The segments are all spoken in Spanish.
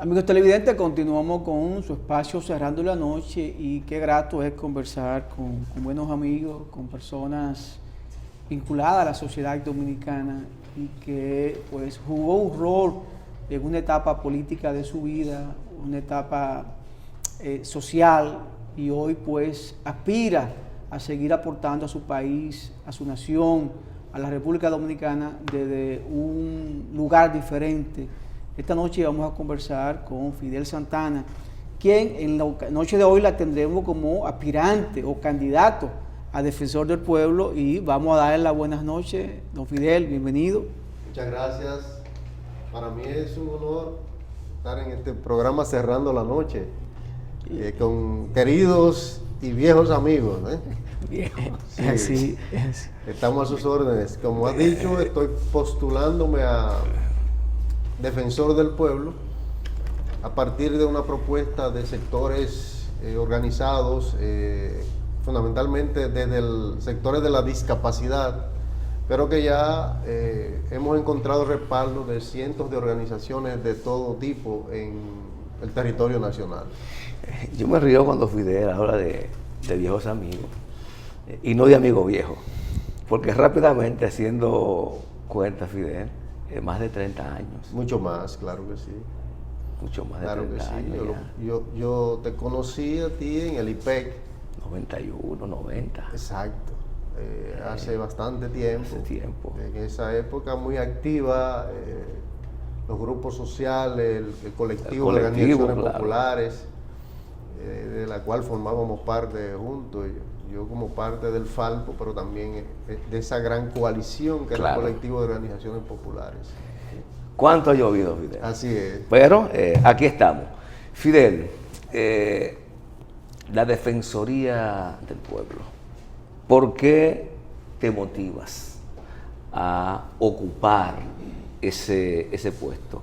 Amigos televidentes, continuamos con su espacio Cerrando la Noche y qué grato es conversar con buenos amigos, con personas vinculadas a la sociedad dominicana y que pues jugó un rol en una etapa política de su vida, una etapa social y hoy pues aspira a seguir aportando a su país, a su nación, a la República Dominicana desde un lugar diferente. Esta noche vamos a conversar con Fidel Santana, quien en la noche de hoy la tendremos como aspirante o candidato a defensor del pueblo y vamos a darle las buenas noches. Don Fidel, bienvenido. Muchas gracias. Para mí es un honor estar en este programa Cerrando la Noche con queridos y viejos amigos. Bien, Sí, así. Estamos a sus órdenes. Como has dicho, estoy postulándome a defensor del pueblo a partir de una propuesta de sectores organizados, fundamentalmente desde el sectores de la discapacidad, pero que ya hemos encontrado respaldo de cientos de organizaciones de todo tipo en el territorio nacional. Yo me río cuando Fidel habla de viejos amigos y no de amigos viejos, porque rápidamente haciendo cuenta, Fidel, más de 30 años. Mucho más, claro que sí. Mucho más de Claro 30 que sí. años. Yo te conocí a ti en el IPEC. 91, 90. Exacto. Hace bastante tiempo. Hace tiempo. En esa época muy activa, los grupos sociales, el colectivo de organizaciones claro. populares, de la cual formábamos parte juntos. Yo como parte del Falpo, pero también de esa gran coalición que era el colectivo de organizaciones populares. ¿Cuánto ha llovido, Fidel? Así es. Pero aquí estamos. Fidel, la Defensoría del Pueblo, ¿por qué te motivas a ocupar ese puesto?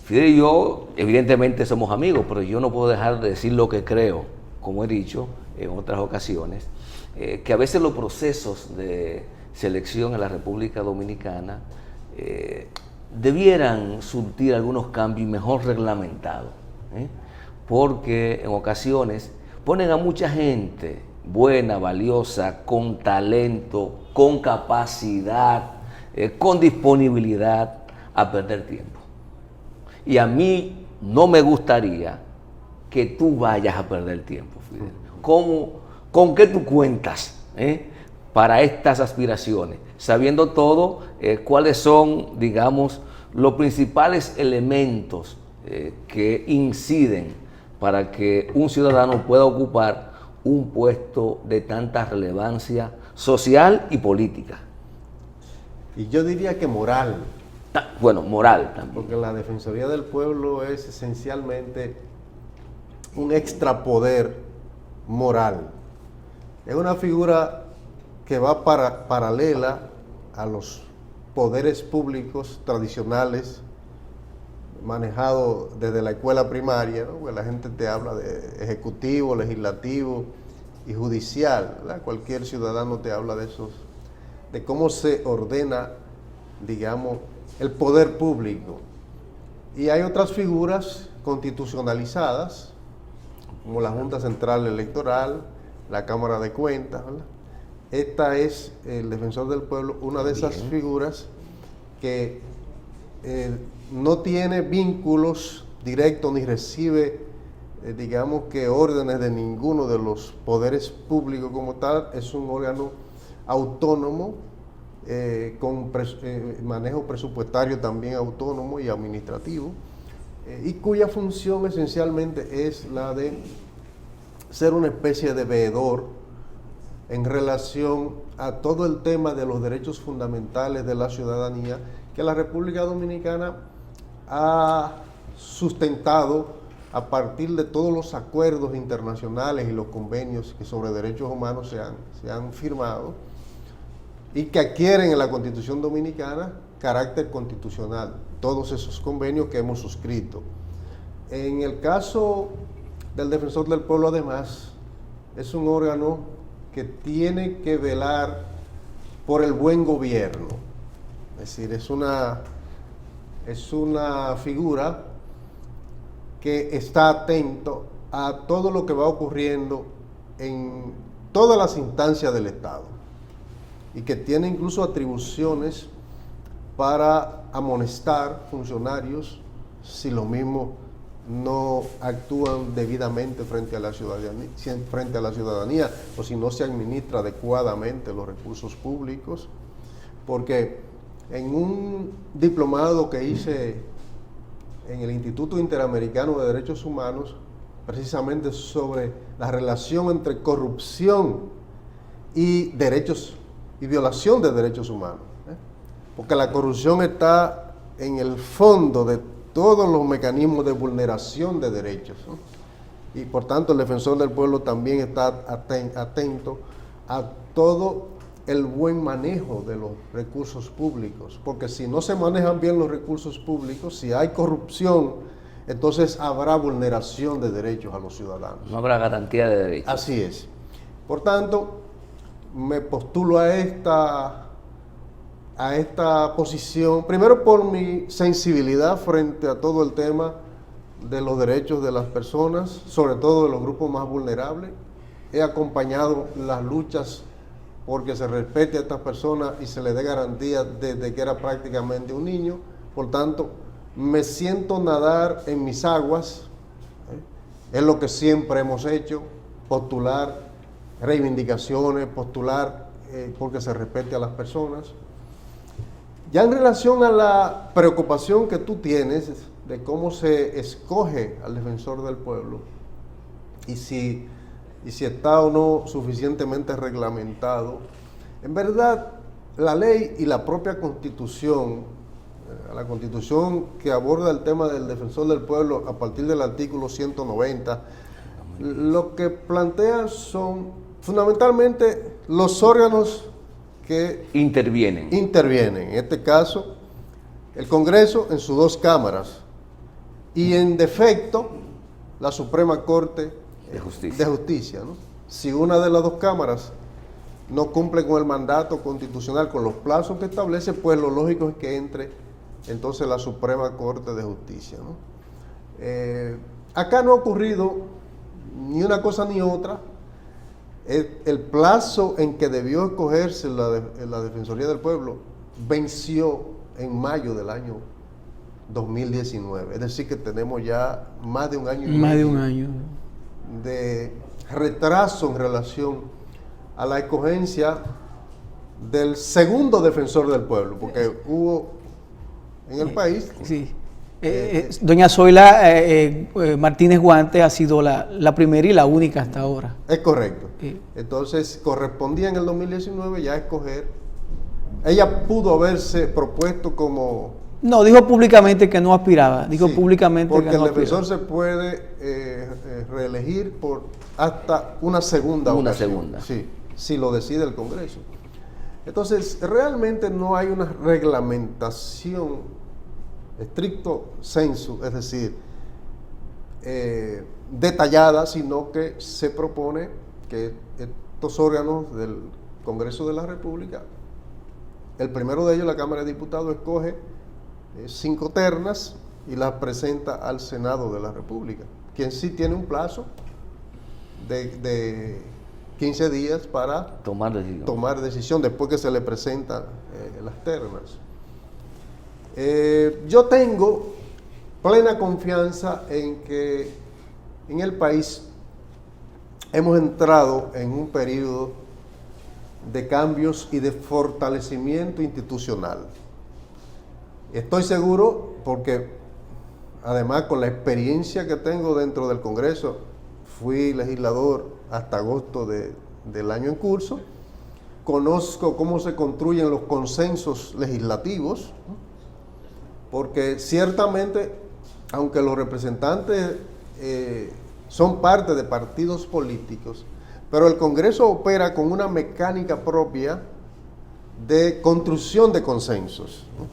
Fidel y yo, evidentemente somos amigos, pero yo no puedo dejar de decir lo que creo, como he dicho en otras ocasiones, que a veces los procesos de selección en la República Dominicana debieran surtir algunos cambios mejor reglamentados, porque en ocasiones ponen a mucha gente buena, valiosa, con talento, con capacidad, con disponibilidad a perder tiempo. Y a mí no me gustaría que tú vayas a perder tiempo, Fidel. ¿Con qué tú cuentas para estas aspiraciones? Sabiendo todo, cuáles son, digamos, los principales elementos que inciden para que un ciudadano pueda ocupar un puesto de tanta relevancia social y política. Y yo diría que moral. Bueno, moral también. Porque la Defensoría del Pueblo es esencialmente un extrapoder moral. Es una figura que va paralela a los poderes públicos tradicionales manejados desde la escuela primaria, ¿no? Porque la gente te habla de ejecutivo, legislativo y judicial, ¿verdad? Cualquier ciudadano te habla de esos, de cómo se ordena, digamos, el poder público. Y hay otras figuras constitucionalizadas, como la Junta Central Electoral, la Cámara de Cuentas, ¿verdad? Esta es el Defensor del Pueblo, una de esas figuras que no tiene vínculos directos ni recibe, digamos que órdenes de ninguno de los poderes públicos como tal. Es un órgano autónomo, con manejo presupuestario también autónomo y administrativo, y cuya función esencialmente es la de ser una especie de veedor en relación a todo el tema de los derechos fundamentales de la ciudadanía que la República Dominicana ha sustentado a partir de todos los acuerdos internacionales y los convenios que sobre derechos humanos se han firmado y que adquieren en la Constitución Dominicana carácter constitucional, todos esos convenios que hemos suscrito. En el caso del Defensor del Pueblo, además, es un órgano que tiene que velar por el buen gobierno. Es decir, es una figura que está atento a todo lo que va ocurriendo en todas las instancias del Estado y que tiene incluso atribuciones para amonestar funcionarios si los mismos no actúan debidamente frente a la ciudadanía o si no se administra adecuadamente los recursos públicos, porque en un diplomado que hice en el Instituto Interamericano de Derechos Humanos, precisamente sobre la relación entre corrupción y derechos y violación de derechos humanos, porque la corrupción está en el fondo de todos los mecanismos de vulneración de derechos, ¿no? Y por tanto el defensor del pueblo también está atento a todo el buen manejo de los recursos públicos, porque si no se manejan bien los recursos públicos, si hay corrupción, entonces habrá vulneración de derechos a los ciudadanos. No habrá garantía de derechos. Así es. Por tanto, me postulo a esta posición, primero por mi sensibilidad frente a todo el tema de los derechos de las personas, sobre todo de los grupos más vulnerables. He acompañado las luchas porque se respete a estas personas y se les dé garantía desde que era prácticamente un niño. Por tanto, me siento nadar en mis aguas, es lo que siempre hemos hecho, postular reivindicaciones, postular porque se respete a las personas. Ya en relación a la preocupación que tú tienes de cómo se escoge al defensor del pueblo y si está o no suficientemente reglamentado, en verdad la ley y la propia Constitución, la Constitución que aborda el tema del defensor del pueblo a partir del artículo 190, lo que plantea son fundamentalmente los órganos que intervienen. En este caso, el Congreso en sus dos cámaras y en defecto la Suprema Corte de Justicia, ¿no? Si una de las dos cámaras no cumple con el mandato constitucional, con los plazos que establece, pues lo lógico es que entre entonces la Suprema Corte de Justicia, ¿no? Acá no ha ocurrido ni una cosa ni otra. El plazo en que debió escogerse la Defensoría del Pueblo venció en mayo del año 2019. Es decir, que tenemos ya más de un año y medio de retraso en relación a la escogencia del segundo defensor del pueblo, porque hubo en el país... Sí. Doña Zoila Martínez Guantes ha sido la primera y la única hasta ahora. Es correcto. Entonces, correspondía en el 2019 ya escoger. Ella pudo haberse propuesto como... No, dijo públicamente que no aspiraba. Dijo públicamente porque que no el defensor se puede reelegir por hasta una segunda ocasión. Sí, si lo decide el Congreso. Entonces, realmente no hay una reglamentación estricto sensu, es decir, detallada, sino que se propone que estos órganos del Congreso de la República, el primero de ellos, la Cámara de Diputados, escoge 5 ternas y las presenta al Senado de la República, quien sí tiene un plazo de 15 días para tomar decisión después que se le presentan las ternas. Yo tengo plena confianza en que en el país hemos entrado en un periodo de cambios y de fortalecimiento institucional. Estoy seguro porque además con la experiencia que tengo dentro del Congreso, fui legislador hasta agosto del año en curso, conozco cómo se construyen los consensos legislativos, ¿no? Porque ciertamente, aunque los representantes son parte de partidos políticos, pero el Congreso opera con una mecánica propia de construcción de consensos, ¿no?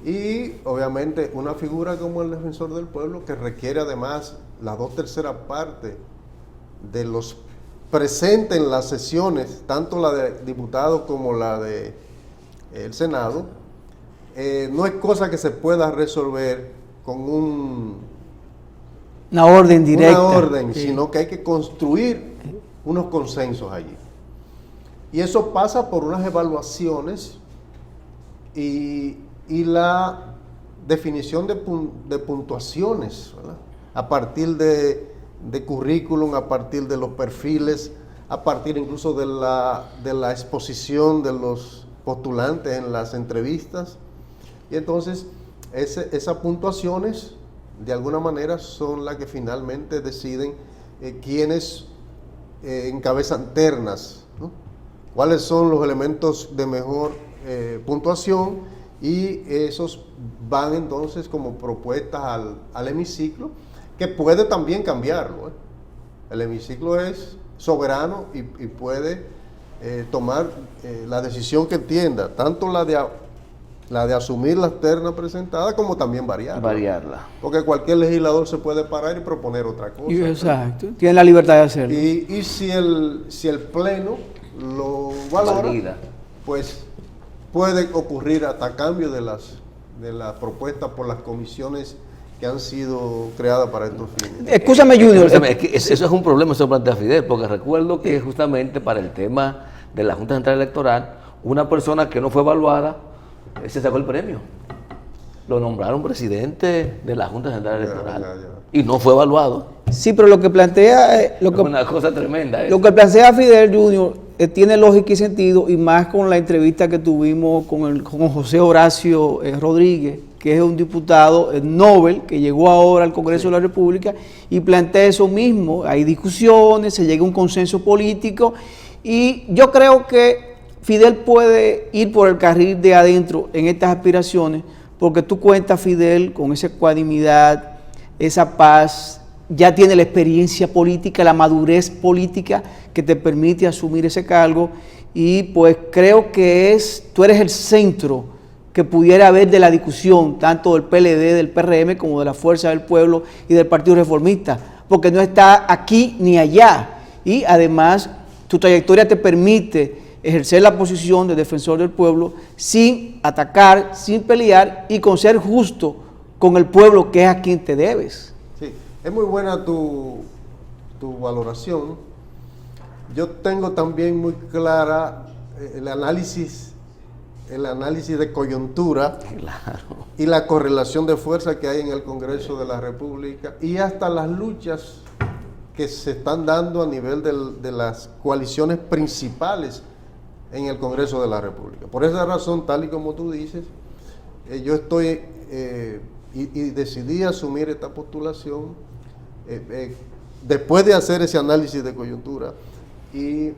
Y obviamente una figura como el defensor del pueblo, que requiere además las 2/3 partes de los presentes en las sesiones, tanto la de diputados como la de el Senado, no es cosa que se pueda resolver con Una orden directa. Una orden, Sí. sino que hay que construir unos consensos allí. Y eso pasa por unas evaluaciones y la definición de puntuaciones, ¿verdad? A partir de currículum, a partir de los perfiles, a partir incluso de la exposición de los postulantes en las entrevistas. Y entonces esas puntuaciones de alguna manera son las que finalmente deciden quiénes encabezan ternas, ¿no? Cuáles son los elementos de mejor puntuación, y esos van entonces como propuestas al hemiciclo, que puede también cambiarlo, ¿eh? El hemiciclo es soberano y puede tomar la decisión que entienda, tanto la de asumir las ternas presentadas como también variarla. Porque cualquier legislador se puede parar y proponer otra cosa. Exacto, tiene la libertad de hacerlo. Y si el Pleno lo valora, pues puede ocurrir hasta cambio de las propuestas por las comisiones que han sido creadas para estos fines. Escúchame, Junior. Es que eso es un problema, eso plantea Fidel, porque recuerdo que justamente para el tema de la Junta Central Electoral, una persona que no fue evaluada se sacó el premio. Lo nombraron presidente de la Junta Central Electoral y no fue evaluado. Sí, pero lo que plantea... Es una cosa tremenda. Lo que plantea Fidel Junior tiene lógica y sentido, y más con la entrevista que tuvimos con José Horacio Rodríguez, que es un diputado Nobel, que llegó ahora al Congreso de la República, y plantea eso mismo. Hay discusiones, se llega a un consenso político, y yo creo que Fidel puede ir por el carril de adentro en estas aspiraciones, porque tú cuentas, Fidel, con esa ecuanimidad, esa paz, ya tiene la experiencia política, la madurez política que te permite asumir ese cargo, y pues creo que tú eres el centro que pudiera haber de la discusión, tanto del PLD, del PRM, como de la Fuerza del Pueblo y del Partido Reformista, porque no está aquí ni allá, y además tu trayectoria te permite ejercer la posición de defensor del pueblo sin atacar, sin pelear, y con ser justo con el pueblo, que es a quien te debes. Sí, es muy buena tu valoración. Yo tengo también muy clara el análisis de coyuntura, Claro. y la correlación de fuerza que hay en el Congreso de la República, y hasta las luchas que se están dando a nivel de las coaliciones principales en el Congreso de la República. Por esa razón, tal y como tú dices, yo estoy y decidí asumir esta postulación después de hacer ese análisis de coyuntura y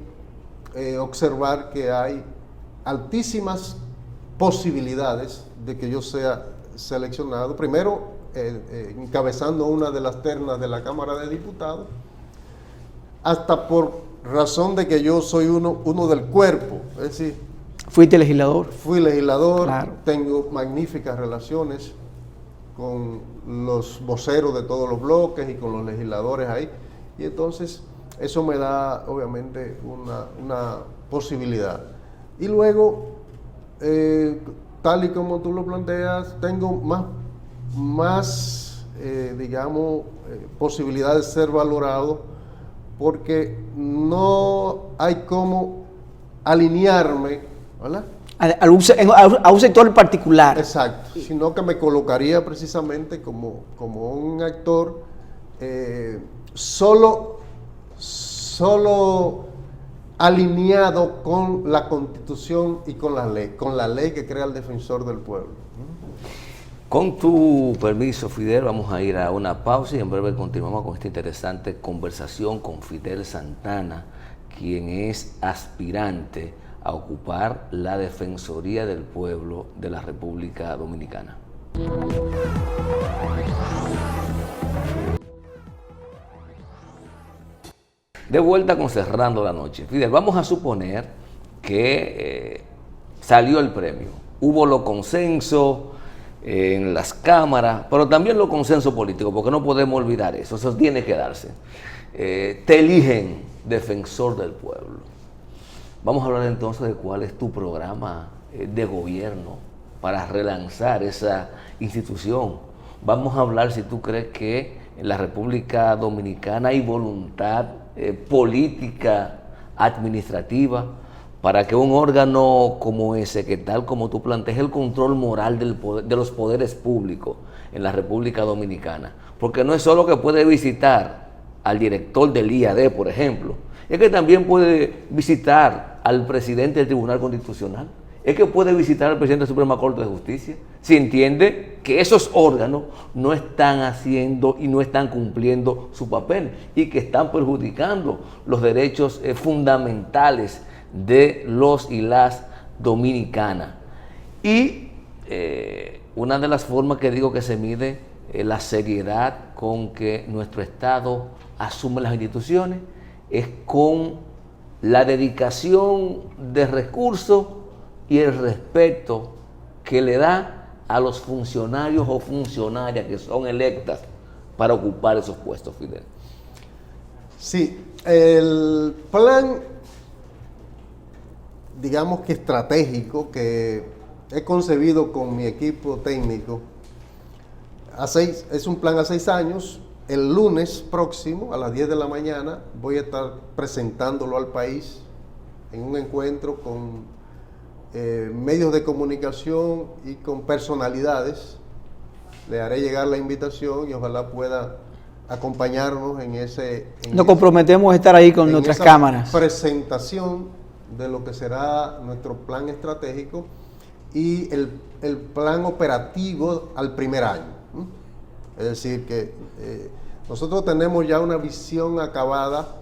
observar que hay altísimas posibilidades de que yo sea seleccionado, primero encabezando una de las ternas de la Cámara de Diputados, hasta por razón de que yo soy uno del cuerpo, es decir, Fuiste legislador. fui legislador, Claro. Tengo magníficas relaciones con los voceros de todos los bloques y con los legisladores ahí, y entonces eso me da obviamente una posibilidad. Y luego, tal y como tú lo planteas, tengo más digamos, posibilidades de ser valorado, porque no hay cómo alinearme, ¿verdad? A un sector en particular. Exacto, sino que me colocaría precisamente como un actor solo alineado con la Constitución y con la ley que crea el defensor del pueblo. Con tu permiso, Fidel, vamos a ir a una pausa y en breve continuamos con esta interesante conversación con Fidel Santana, quien es aspirante a ocupar la Defensoría del Pueblo de la República Dominicana. De vuelta con Cerrando la Noche. Fidel, vamos a suponer que salió el premio. Hubo los consensos en las cámaras, pero también los consensos políticos, porque no podemos olvidar eso tiene que darse. Te eligen defensor del pueblo. Vamos a hablar entonces de cuál es tu programa de gobierno para relanzar esa institución. Vamos a hablar si tú crees que en la República Dominicana hay voluntad política, administrativa, para que un órgano como ese, que tal como tú planteas, el control moral de los poderes públicos en la República Dominicana. Porque no es solo que puede visitar al director del IAD, por ejemplo, es que también puede visitar al presidente del Tribunal Constitucional, es que puede visitar al presidente de la Suprema Corte de Justicia, si entiende que esos órganos no están haciendo y no están cumpliendo su papel y que están perjudicando los derechos fundamentales de los y las dominicanas. Y una de las formas que digo que se mide la seriedad con que nuestro Estado asume las instituciones es con la dedicación de recursos y el respeto que le da a los funcionarios o funcionarias que son electas para ocupar esos puestos, Fidel. Sí, el plan, digamos que estratégico, que he concebido con mi equipo técnico, es un plan a 6 años. El lunes próximo, a las 10 de la mañana, voy a estar presentándolo al país en un encuentro con medios de comunicación y con personalidades. Le haré llegar la invitación y ojalá pueda acompañarnos en Nos comprometemos a estar ahí con nuestras cámaras. Presentación de lo que será nuestro plan estratégico y el plan operativo al primer año. Es decir, que nosotros tenemos ya una visión acabada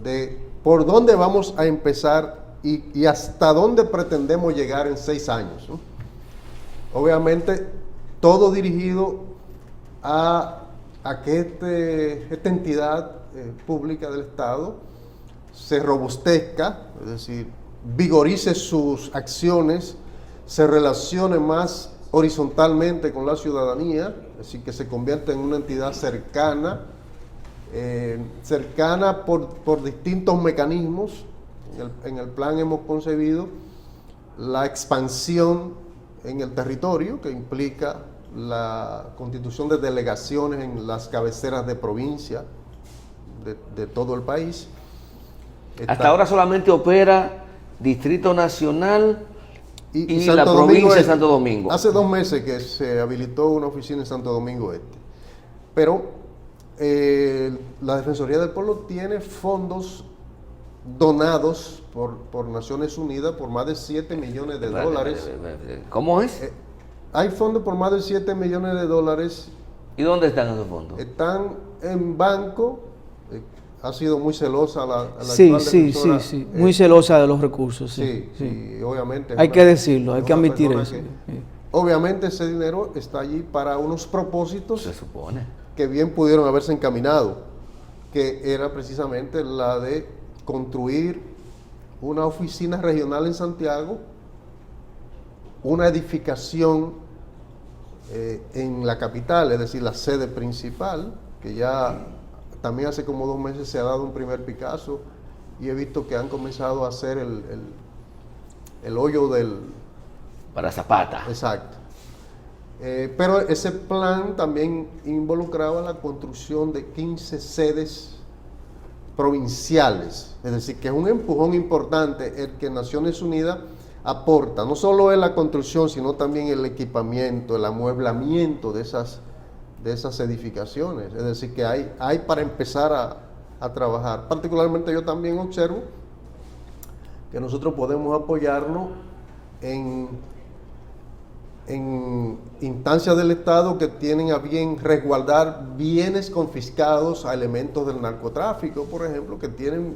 de por dónde vamos a empezar y hasta dónde pretendemos llegar en 6 años. Obviamente, todo dirigido a que esta entidad pública del Estado se robustezca, es decir, vigorice sus acciones, se relacione más horizontalmente con la ciudadanía, es decir, que se convierta en una entidad cercana, por distintos mecanismos. En el plan hemos concebido la expansión en el territorio, que implica la constitución de delegaciones en las cabeceras de provincia de todo el país. Hasta ahora solamente opera Distrito Nacional y la Santo provincia Domingo de Santo Domingo. Hace 2 meses que se habilitó una oficina en Santo Domingo Este. Pero la Defensoría del Pueblo tiene fondos donados por Naciones Unidas por más de 7 millones de dólares. ¿Cómo es? Hay fondos por más de 7 millones de dólares. ¿Y dónde están esos fondos? Están en banco. Ha sido muy celosa la Sí, actual defensora. sí. Muy celosa de los recursos. Sí, obviamente. Hay que decirlo, hay que admitir eso. Obviamente ese dinero está allí para unos propósitos. Se supone. Que bien pudieron haberse encaminado, que era precisamente la de construir una oficina regional en Santiago, una edificación en la capital, es decir, la sede principal, que ya también hace como 2 meses se ha dado un primer Picasso y he visto que han comenzado a hacer el hoyo del... Para Zapata. Exacto. Pero ese plan también involucraba la construcción de 15 sedes provinciales, es decir, que es un empujón importante el que Naciones Unidas aporta, no solo en la construcción, sino también el equipamiento, el amueblamiento de esas edificaciones, es decir, que hay para empezar a trabajar. Particularmente yo también observo que nosotros podemos apoyarnos en instancias del Estado que tienen a bien resguardar bienes confiscados a elementos del narcotráfico, por ejemplo, que tienen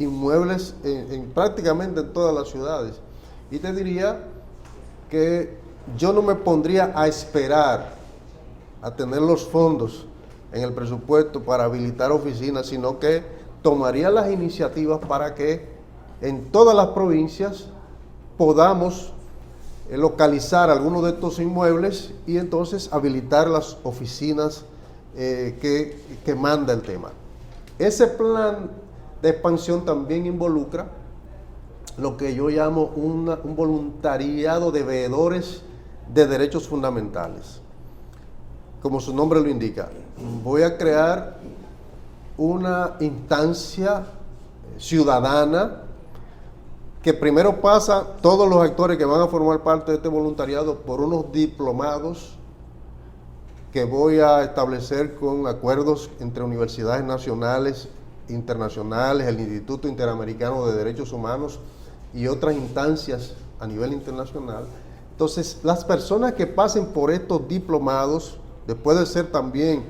inmuebles prácticamente en todas las ciudades. Y te diría que yo no me pondría a esperar a tener los fondos en el presupuesto para habilitar oficinas, sino que tomaría las iniciativas para que en todas las provincias podamos localizar algunos de estos inmuebles y entonces habilitar las oficinas que manda el tema. Ese plan de expansión también involucra lo que yo llamo un voluntariado de veedores de derechos fundamentales. como su nombre lo indica, voy a crear una instancia ciudadana que primero pasa todos los actores que van a formar parte de este voluntariado por unos diplomados que voy a establecer con acuerdos entre universidades nacionales, internacionales, el Instituto Interamericano de Derechos Humanos y otras instancias a nivel internacional. Entonces, las personas que pasen por estos diplomados, después de ser también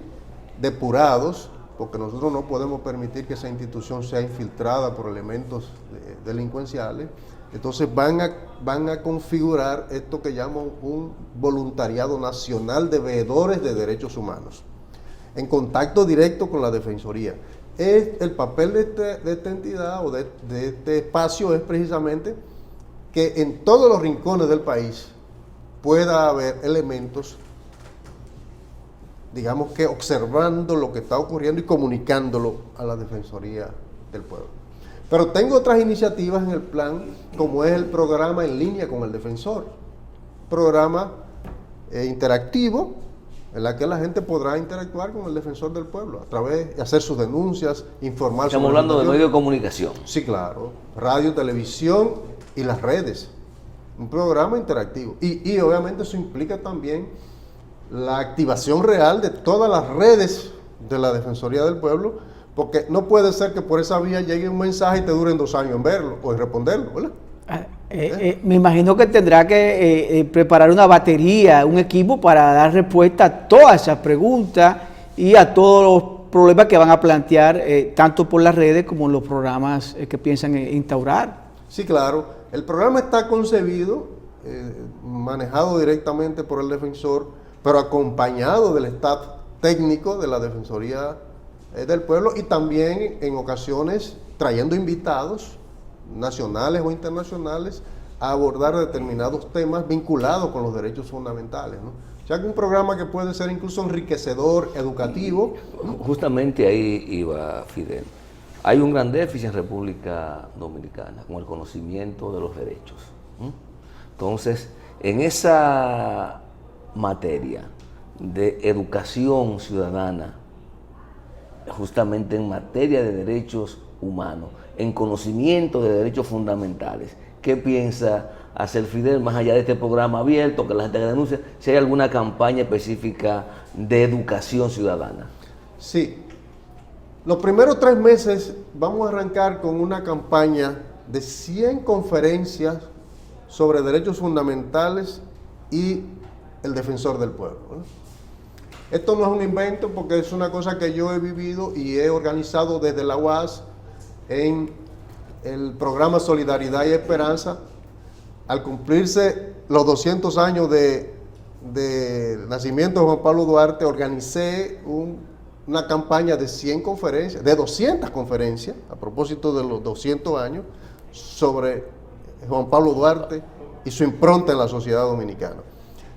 depurados, porque nosotros no podemos permitir que esa institución sea infiltrada por elementos delincuenciales, entonces van a configurar esto que llaman un voluntariado nacional de veedores de derechos humanos, en contacto directo con la Defensoría. El papel de esta entidad o de este espacio es precisamente que en todos los rincones del país pueda haber elementos, digamos que observando lo que está ocurriendo y comunicándolo a la Defensoría del Pueblo. Pero tengo otras iniciativas en el plan, como es el programa En Línea con el Defensor, programa interactivo, en la que la gente podrá interactuar con el Defensor del Pueblo, a través de hacer sus denuncias, informar. Estamos hablando de medios de comunicación. Sí, claro, radio, televisión y las redes, un programa interactivo. Y obviamente eso implica también la activación real de todas las redes de la Defensoría del Pueblo, porque no puede ser que por esa vía llegue un mensaje y te duren 2 años en verlo o en responderlo, ¿verdad? Me imagino que tendrá que preparar una batería, un equipo para dar respuesta a todas esas preguntas y a todos los problemas que van a plantear, tanto por las redes como los programas que piensan instaurar. Sí, claro. El programa está concebido, manejado directamente por el defensor, pero acompañado del staff técnico de la Defensoría del Pueblo y también en ocasiones trayendo invitados nacionales o internacionales a abordar determinados temas vinculados con los derechos fundamentales, ¿no? O sea que un programa que puede ser incluso enriquecedor, educativo, ¿no? Justamente ahí iba Fidel. Hay un gran déficit en República Dominicana con el conocimiento de los derechos. Entonces, en esa materia de educación ciudadana, justamente en materia de derechos humanos, en conocimiento de derechos fundamentales, ¿qué piensa hacer Fidel más allá de este programa abierto, que la gente denuncia, si hay alguna campaña específica de educación ciudadana? Sí. Los primeros 3 meses vamos a arrancar con una campaña de 100 conferencias sobre derechos fundamentales y el defensor del pueblo, ¿no? Esto no es un invento porque es una cosa que yo he vivido y he organizado desde la UAS en el programa Solidaridad y Esperanza. Al cumplirse los 200 años de nacimiento de Juan Pablo Duarte, organicé una campaña de 100 conferencias, de 200 conferencias, a propósito de los 200 años, sobre Juan Pablo Duarte y su impronta en la sociedad dominicana.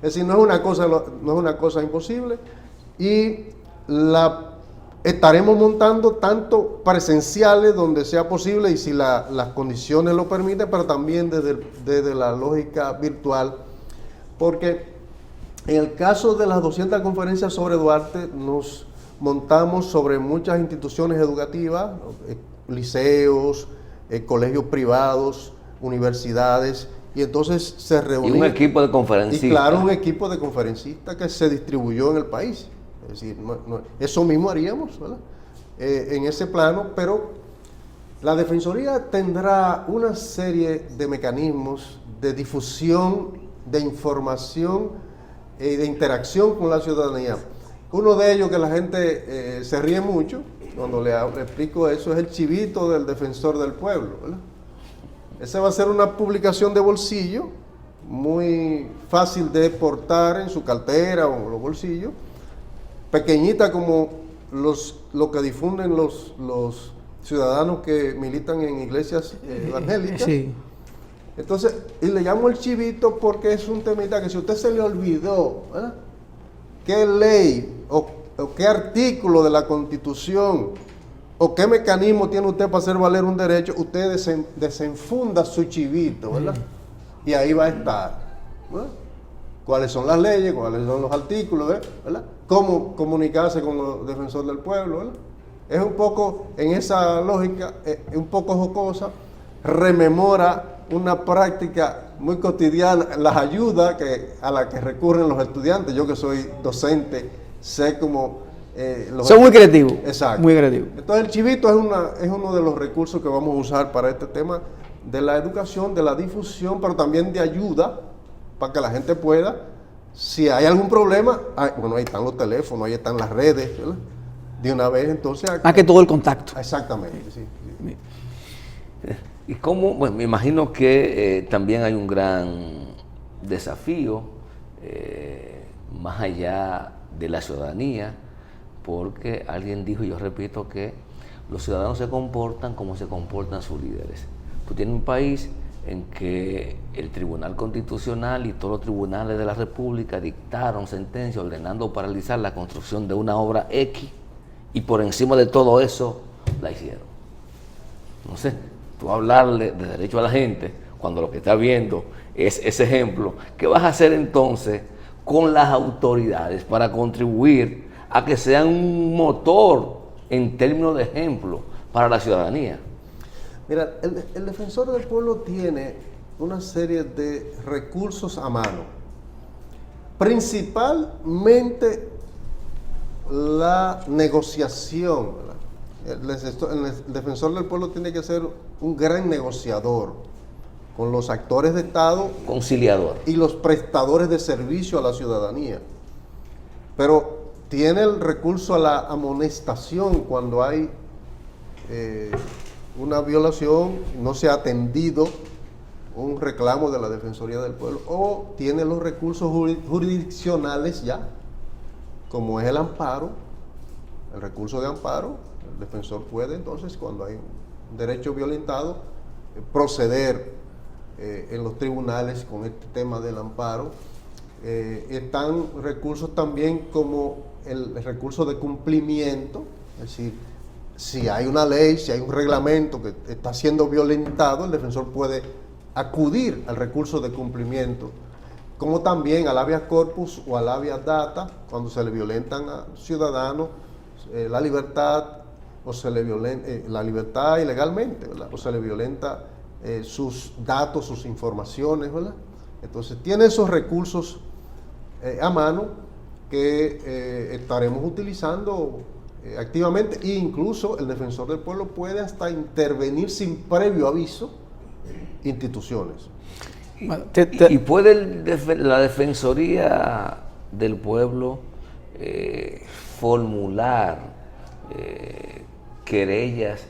Es decir, no es una cosa imposible, y la estaremos montando tanto presenciales donde sea posible y si las condiciones lo permiten, pero también desde la lógica virtual, porque en el caso de las 200 conferencias sobre Duarte nos montamos sobre muchas instituciones educativas, liceos, colegios privados, universidades, y entonces se reunió. Y un equipo de conferencistas. Y claro, un equipo de conferencistas que se distribuyó en el país. Es decir, eso mismo haríamos, ¿verdad? En ese plano, pero la Defensoría tendrá una serie de mecanismos de difusión, de información y de interacción con la ciudadanía. Uno de ellos que la gente se ríe mucho cuando le explico eso es el chivito del defensor del pueblo, ¿verdad? Esa va a ser una publicación de bolsillo, muy fácil de portar en su cartera o en los bolsillos, pequeñita como lo que difunden los ciudadanos que militan en iglesias evangélicas. Sí. Entonces, y le llamo el chivito porque es un temita que si a usted se le olvidó, ¿verdad?, qué ley o qué artículo de la Constitución o qué mecanismo tiene usted para hacer valer un derecho, usted desenfunda su chivito, ¿verdad? Y ahí va a estar, ¿verdad? cuáles son las leyes, cuáles son los artículos, ¿verdad? Cómo comunicarse con los defensores del pueblo, ¿verdad? Es un poco, en esa lógica, un poco jocosa, rememora una práctica muy cotidiana, las ayudas a las que recurren los estudiantes. Yo que soy docente, sé cómo... son muy creativos. Exacto. Muy creativos. Entonces el chivito es uno de los recursos que vamos a usar para este tema de la educación, de la difusión, pero también de ayuda, para que la gente pueda, si hay algún problema, bueno, ahí están los teléfonos, ahí están las redes, ¿verdad? De una vez, entonces... Más que todo el contacto. Exactamente, sí. Y cómo, bueno, me imagino que también hay un gran desafío más allá de la ciudadanía, porque alguien dijo, y yo repito, que los ciudadanos se comportan como se comportan sus líderes. Tú tienes un país en que el Tribunal Constitucional y todos los tribunales de la República dictaron sentencia ordenando paralizar la construcción de una obra X, y por encima de todo eso la hicieron. No sé, tú hablarle de derecho a la gente cuando lo que está viendo es ese ejemplo, ¿qué vas a hacer entonces con las autoridades para contribuir a que sean un motor en términos de ejemplo para la ciudadanía? Mira, el defensor del pueblo tiene una serie de recursos a mano, principalmente la negociación. El defensor del pueblo tiene que ser un gran negociador con los actores de Estado, conciliador, y los prestadores de servicio a la ciudadanía, pero tiene el recurso a la amonestación cuando hay una violación, no se ha atendido un reclamo de la Defensoría del Pueblo, o tiene los recursos jurisdiccionales ya, como es el amparo, el recurso de amparo. El defensor puede entonces, cuando hay un derecho violentado, proceder en los tribunales con este tema del amparo. Están recursos también como el recurso de cumplimiento, es decir, si hay una ley, si hay un reglamento que está siendo violentado, el defensor puede acudir al recurso de cumplimiento, como también al habeas corpus o al habeas data, cuando se le violentan a ciudadanos la libertad, o se le violenta la libertad ilegalmente, ¿verdad? O se le violenta sus datos, sus informaciones, ¿verdad? Entonces tiene esos recursos a mano que estaremos utilizando activamente, e incluso el defensor del pueblo puede hasta intervenir sin previo aviso instituciones. ¿Y puede la Defensoría del Pueblo formular querellas,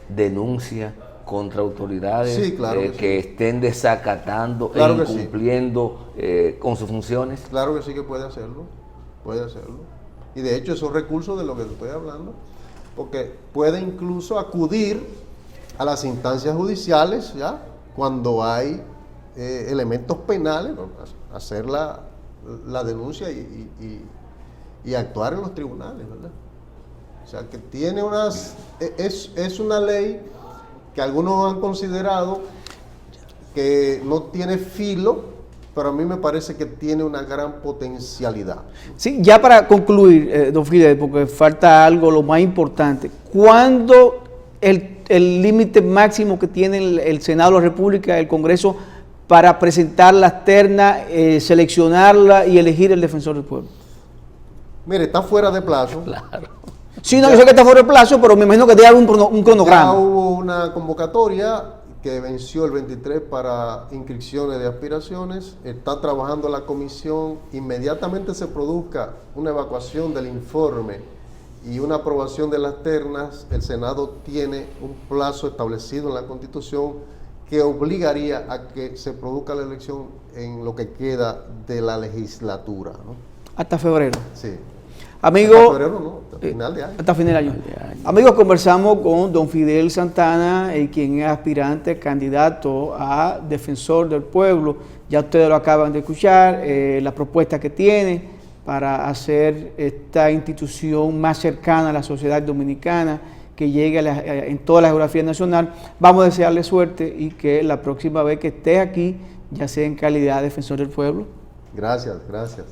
denuncias contra autoridades, sí, claro que estén desacatando claro e incumpliendo con sus funciones? Claro que sí, que puede hacerlo, puede hacerlo. Y de hecho esos recursos de lo que te estoy hablando, porque puede incluso acudir a las instancias judiciales, ¿ya?, cuando hay elementos penales, ¿no?, hacer la denuncia y actuar en los tribunales, ¿verdad? O sea, que tiene es una ley que algunos han considerado que no tiene filo, pero a mí me parece que tiene una gran potencialidad. Sí, ya para concluir, don Fidel, porque falta algo, lo más importante. ¿Cuándo el límite máximo que tiene el Senado de la República, el Congreso, para presentar las ternas, seleccionarla y elegir el defensor del pueblo? Mire, está fuera de plazo. Claro. Sí, no, yo sé que está fuera de plazo, pero me imagino que debe haber un cronograma. Ya hubo una convocatoria que venció el 23 para inscripciones de aspiraciones. Está trabajando la comisión. Inmediatamente se produzca una evacuación del informe y una aprobación de las ternas, el Senado tiene un plazo establecido en la Constitución que obligaría a que se produzca la elección en lo que queda de la legislatura, ¿no? Hasta febrero. Sí. Amigo, hasta febrero, no, hasta final de año. Hasta final de año. Amigos, conversamos con don Fidel Santana, quien es aspirante, candidato a defensor del pueblo. Ya ustedes lo acaban de escuchar, la propuesta que tiene para hacer esta institución más cercana a la sociedad dominicana, que llegue en toda la geografía nacional. Vamos a desearle suerte y que la próxima vez que esté aquí, ya sea en calidad de defensor del pueblo, Gracias, gracias.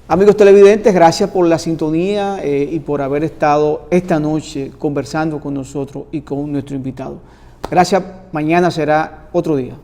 Amigos televidentes, gracias por la sintonía y por haber estado esta noche conversando con nosotros y con nuestro invitado. Gracias, mañana será otro día.